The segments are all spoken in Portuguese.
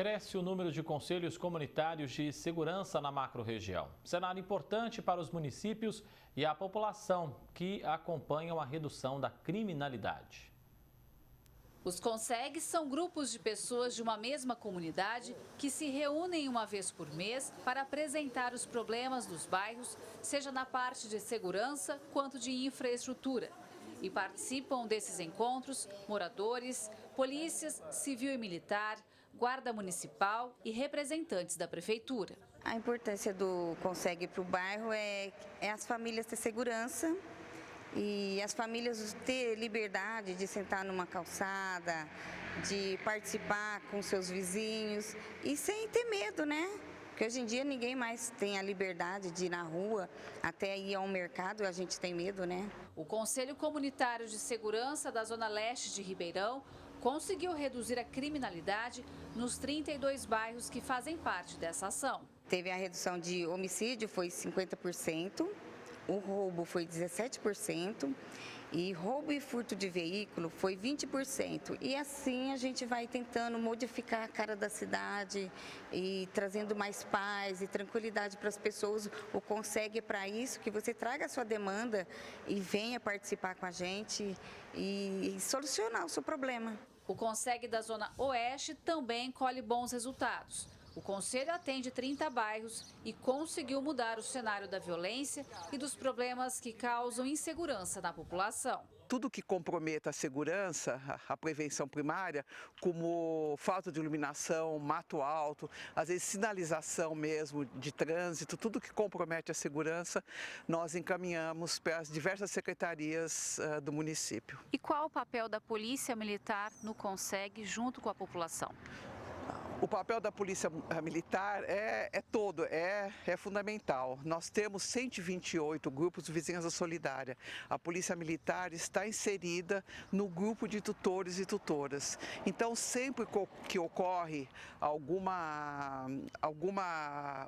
Cresce o número de conselhos comunitários de segurança na macro-região. Cenário importante para os municípios e a população que acompanham a redução da criminalidade. Os CONSEGs são grupos de pessoas de uma mesma comunidade que se reúnem uma vez por mês para apresentar os problemas dos bairros, seja na parte de segurança quanto de infraestrutura. E participam desses encontros moradores, polícias civil e militar, guarda municipal e representantes da prefeitura. A importância do CONSEG para o bairro é as famílias ter segurança e as famílias ter liberdade de sentar numa calçada, de participar com seus vizinhos e sem ter medo, né? Porque hoje em dia ninguém mais tem a liberdade de ir na rua, até ir ao mercado, a gente tem medo, né? O Conselho Comunitário de Segurança da Zona Leste de Ribeirão conseguiu reduzir a criminalidade nos 32 bairros que fazem parte dessa ação. Teve a redução de homicídio, foi 50%, o roubo foi 17%, e roubo e furto de veículo foi 20%. E assim a gente vai tentando modificar a cara da cidade e trazendo mais paz e tranquilidade para as pessoas. O CONSEG é para isso, que você traga a sua demanda e venha participar com a gente e solucionar o seu problema. O CONSEG da Zona Oeste também colhe bons resultados. O Conselho atende 30 bairros e conseguiu mudar o cenário da violência e dos problemas que causam insegurança na população. Tudo que comprometa a segurança, a prevenção primária, como falta de iluminação, mato alto, às vezes sinalização mesmo de trânsito, tudo que compromete a segurança, nós encaminhamos para as diversas secretarias do município. E qual o papel da Polícia Militar no CONSEG junto com a população? O papel da Polícia Militar é fundamental. Nós temos 128 grupos de vizinhança solidária. A Polícia Militar está inserida no grupo de tutores e tutoras. Então, sempre que ocorre alguma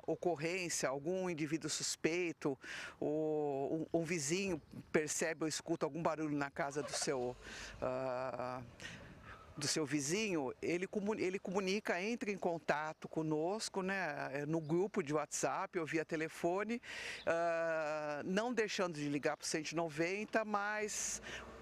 ocorrência, algum indivíduo suspeito, ou um vizinho percebe ou escuta algum barulho na casa do seu vizinho, ele comunica, entra em contato conosco, né, no grupo de WhatsApp ou via telefone, não deixando de ligar para o 190, mas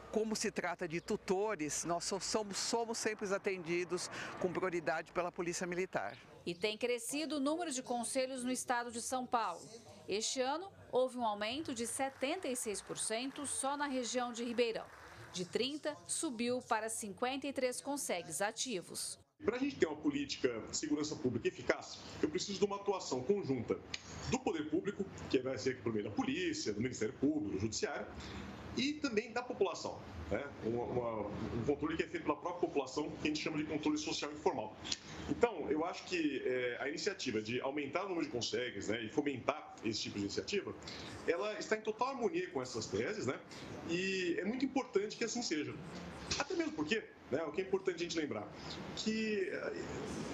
como se trata de tutores, nós somos sempre atendidos com prioridade pela Polícia Militar. E tem crescido o número de conselhos no estado de São Paulo. Este ano, houve um aumento de 76% só na região de Ribeirão. De 30, subiu para 53 CONSEGs ativos. Para a gente ter uma política de segurança pública eficaz, eu preciso de uma atuação conjunta do poder público, que vai ser por meio da polícia, do Ministério Público, do Judiciário, e também da população, né? Um controle que é feito pela própria população, que a gente chama de controle social informal. Então, eu acho que a iniciativa de aumentar o número de CONSEGs, né, e fomentar esse tipo de iniciativa, ela está em total harmonia com essas teses, né, e é muito importante que assim seja. Até mesmo porque, né, o que é importante a gente lembrar, que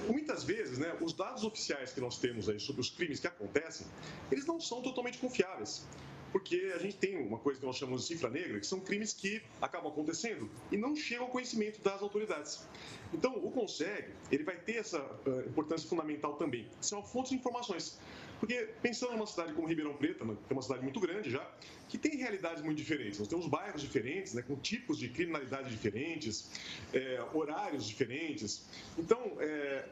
muitas vezes, né, os dados oficiais que nós temos aí sobre os crimes que acontecem, eles não são totalmente confiáveis. Porque a gente tem uma coisa que nós chamamos de cifra negra, que são crimes que acabam acontecendo e não chegam ao conhecimento das autoridades. Então, o CONSEG, ele vai ter essa importância fundamental também, ser uma fonte de informações. Porque, pensando numa cidade como Ribeirão Preto, que é uma cidade muito grande já, que tem realidades muito diferentes. Nós temos bairros diferentes, né, com tipos de criminalidade diferentes, horários diferentes. Então,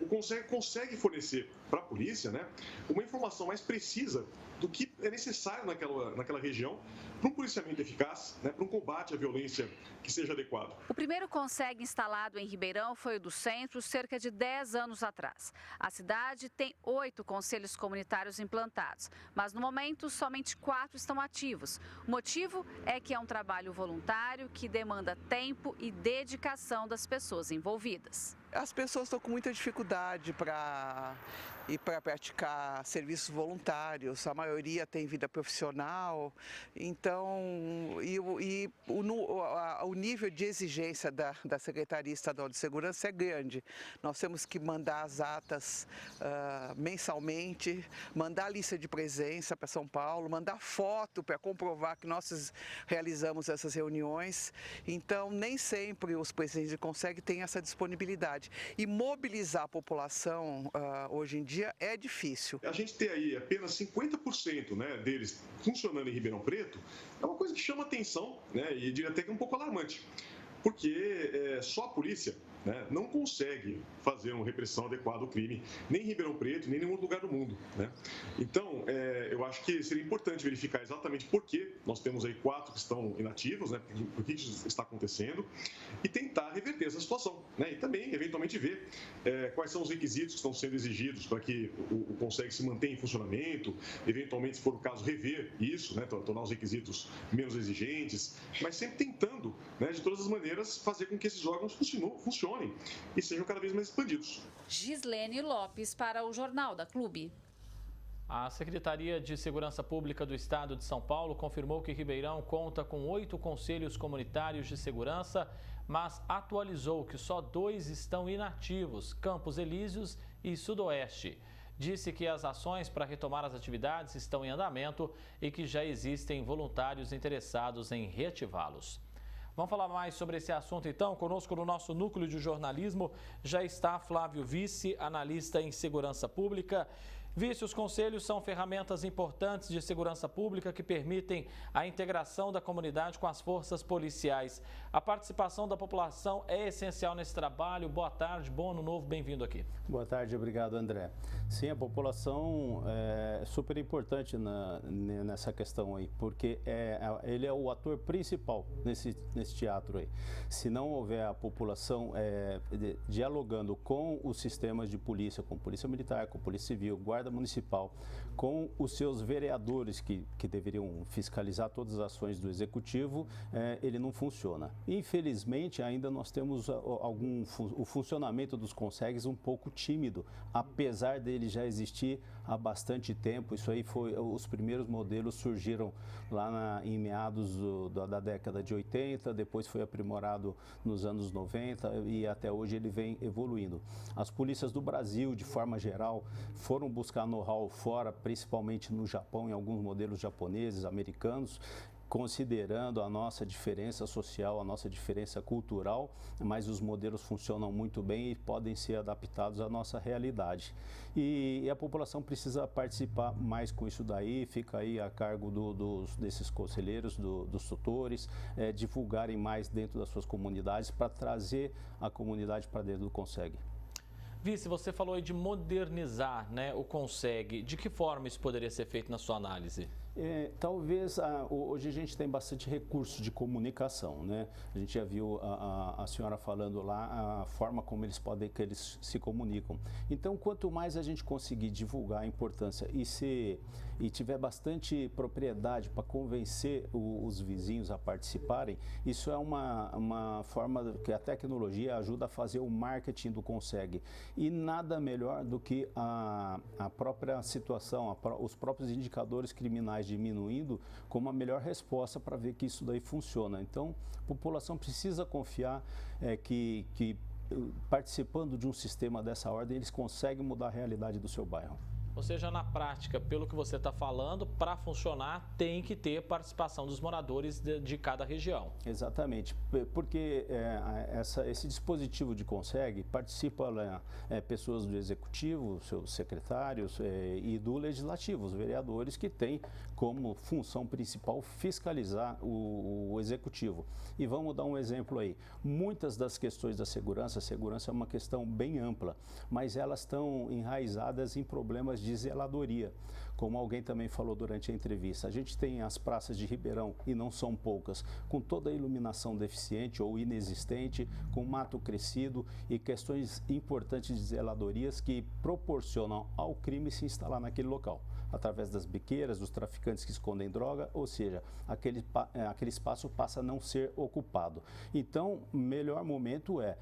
o CONSEG consegue fornecer para a polícia, né, uma informação mais precisa do que é necessário naquela região para um policiamento eficaz, né, para um combate à violência que seja adequado. O primeiro CONSEG instalado em Ribeirão foi o do centro cerca de 10 anos atrás. A cidade tem 8 conselhos comunitários implantados, mas no momento somente 4 estão ativos. O motivo é que é um trabalho voluntário que demanda tempo e dedicação das pessoas envolvidas. As pessoas estão com muita dificuldade para praticar serviços voluntários, a maioria tem vida profissional, então o nível de exigência da Secretaria Estadual de Segurança é grande. Nós temos que mandar as atas mensalmente, mandar a lista de presença para São Paulo, mandar foto para comprovar que nós realizamos essas reuniões, então nem sempre os presidentes de CONSEG têm essa disponibilidade. criminalidade. E mobilizar a população hoje em dia é difícil. A gente ter aí apenas 50%, né, deles funcionando em Ribeirão Preto é uma coisa que chama atenção, né, e diria até que é um pouco alarmante, porque só a polícia, né, não consegue fazer uma repressão adequada ao crime, nem em Ribeirão Preto, nem em nenhum outro lugar do mundo, né? Então, eu acho que seria importante verificar exatamente por que nós temos aí 4 que estão inativos, né, por que isso está acontecendo, e tentar reverter essa situação, né? E também, eventualmente, ver quais são os requisitos que estão sendo exigidos para que o CONSEG se mantenha em funcionamento, eventualmente, se for o caso, rever isso, né, tornar os requisitos menos exigentes, mas sempre tentando, né, de todas as maneiras, fazer com que esses órgãos funcionem e sejam cada vez mais expandidos. Gislene Lopes para o Jornal da Clube. A Secretaria de Segurança Pública do Estado de São Paulo confirmou que Ribeirão conta com 8 conselhos comunitários de segurança, mas atualizou que só 2 estão inativos, Campos Elíseos e Sudoeste. Disse que as ações para retomar as atividades estão em andamento e que já existem voluntários interessados em reativá-los. Vamos falar mais sobre esse assunto então. Conosco no nosso núcleo de jornalismo já está Flávio Vice, analista em segurança pública. Vice, os conselhos são ferramentas importantes de segurança pública que permitem a integração da comunidade com as forças policiais. A participação da população é essencial nesse trabalho. Boa tarde, bom ano novo, bem-vindo aqui. Boa tarde, obrigado, André. Sim, a população é super importante nessa questão aí, porque ele é o ator principal nesse teatro aí. Se não houver a população dialogando com os sistemas de polícia, com polícia militar, com polícia civil, guarda municipal, com os seus vereadores que deveriam fiscalizar todas as ações do executivo, ele não funciona. Infelizmente, ainda nós temos o funcionamento dos CONSEGs um pouco tímido, apesar dele já existir há bastante tempo. Isso aí os primeiros modelos surgiram lá em meados da década de 80, depois foi aprimorado nos anos 90 e até hoje ele vem evoluindo. As polícias do Brasil, de forma geral, foram buscar know-how fora, principalmente no Japão, em alguns modelos japoneses, americanos, considerando a nossa diferença social, a nossa diferença cultural, mas os modelos funcionam muito bem e podem ser adaptados à nossa realidade. E a população precisa participar mais com isso daí, fica aí a cargo desses conselheiros, dos tutores, divulgarem mais dentro das suas comunidades para trazer a comunidade para dentro do CONSEG. Vice, você falou aí de modernizar, né, o CONSEG. De que forma isso poderia ser feito na sua análise? Talvez hoje a gente tem bastante recurso de comunicação, né? A gente já viu a senhora falando lá a forma como eles se comunicam. Então, quanto mais a gente conseguir divulgar a importância e tiver bastante propriedade para convencer os vizinhos a participarem, isso é uma forma que a tecnologia ajuda a fazer o marketing do CONSEG. E nada melhor do que a própria situação, os próprios indicadores criminais diminuindo como a melhor resposta para ver que isso daí funciona. Então, a população precisa confiar que participando de um sistema dessa ordem, eles conseguem mudar a realidade do seu bairro. Ou seja, na prática, pelo que você está falando, para funcionar tem que ter participação dos moradores de cada região. Exatamente, porque esse dispositivo de CONSEG participa pessoas do executivo, seus secretários e do legislativo, os vereadores que têm como função principal fiscalizar o executivo. E vamos dar um exemplo aí. Muitas das questões da segurança, a segurança é uma questão bem ampla, mas elas estão enraizadas em problemas de zeladoria. Como alguém também falou durante a entrevista, a gente tem as praças de Ribeirão, e não são poucas, com toda a iluminação deficiente ou inexistente, com mato crescido e questões importantes de zeladorias que proporcionam ao crime se instalar naquele local, através das biqueiras, dos traficantes que escondem droga, ou seja, aquele espaço passa a não ser ocupado. Então, o melhor momento é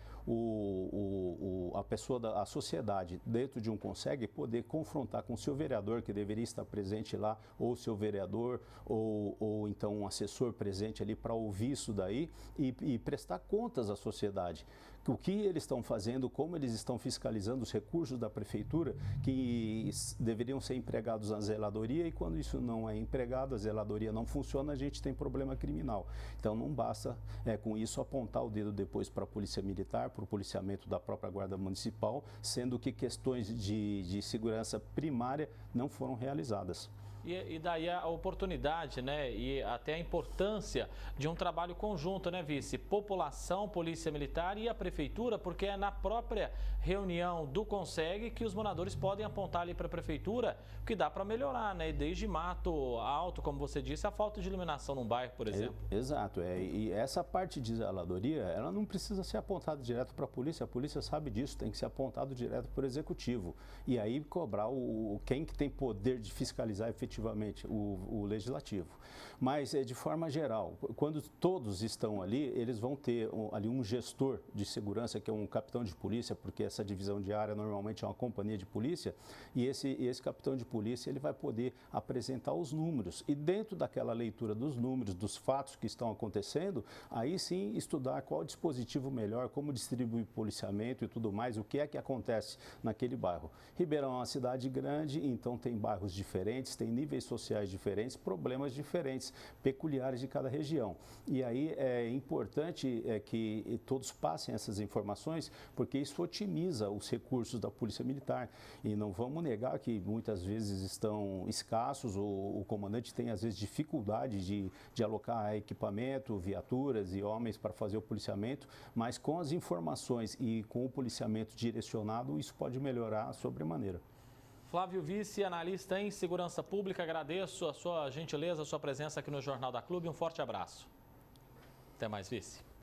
a sociedade, dentro de um CONSEG, poder confrontar com o seu vereador, que deveria estar presente lá, ou seu vereador, ou então um assessor presente ali para ouvir isso daí e prestar contas à sociedade. o que eles estão fazendo, como eles estão fiscalizando os recursos da prefeitura que deveriam ser empregados na zeladoria, e quando isso não é empregado, a zeladoria não funciona, a gente tem problema criminal. Então não basta com isso apontar o dedo depois para a Polícia Militar, para o policiamento da própria Guarda Municipal, sendo que questões de segurança primária não foram realizadas. E daí a oportunidade, né, e até a importância de um trabalho conjunto, né, vice? População, Polícia Militar e a Prefeitura, porque é na própria reunião do CONSEG que os moradores podem apontar ali para a Prefeitura o que dá para melhorar, né? Desde mato alto, como você disse, a falta de iluminação num bairro, por exemplo. Exato, e essa parte de zeladoria, ela não precisa ser apontada direto para a polícia sabe disso, tem que ser apontado direto para o Executivo. E aí cobrar quem que tem poder de fiscalizar efetivamente o Legislativo. Mas, de forma geral, quando todos estão ali, eles vão ter ali um gestor de segurança, que é um capitão de polícia, porque essa divisão de área normalmente é uma companhia de polícia, e esse capitão de polícia ele vai poder apresentar os números. E dentro daquela leitura dos números, dos fatos que estão acontecendo, aí sim estudar qual o dispositivo melhor, como distribuir policiamento e tudo mais, o que é que acontece naquele bairro. Ribeirão é uma cidade grande, então tem bairros diferentes, tem níveis sociais diferentes, problemas diferentes, peculiares de cada região. E aí é importante que todos passem essas informações, porque isso otimiza os recursos da Polícia Militar. E não vamos negar que muitas vezes estão escassos, o comandante tem às vezes dificuldade de alocar equipamento, viaturas e homens para fazer o policiamento, mas com as informações e com o policiamento direcionado, isso pode melhorar sobremaneira. Flávio Vice, analista em segurança pública, agradeço a sua gentileza, a sua presença aqui no Jornal da Clube. Um forte abraço. Até mais, Vice.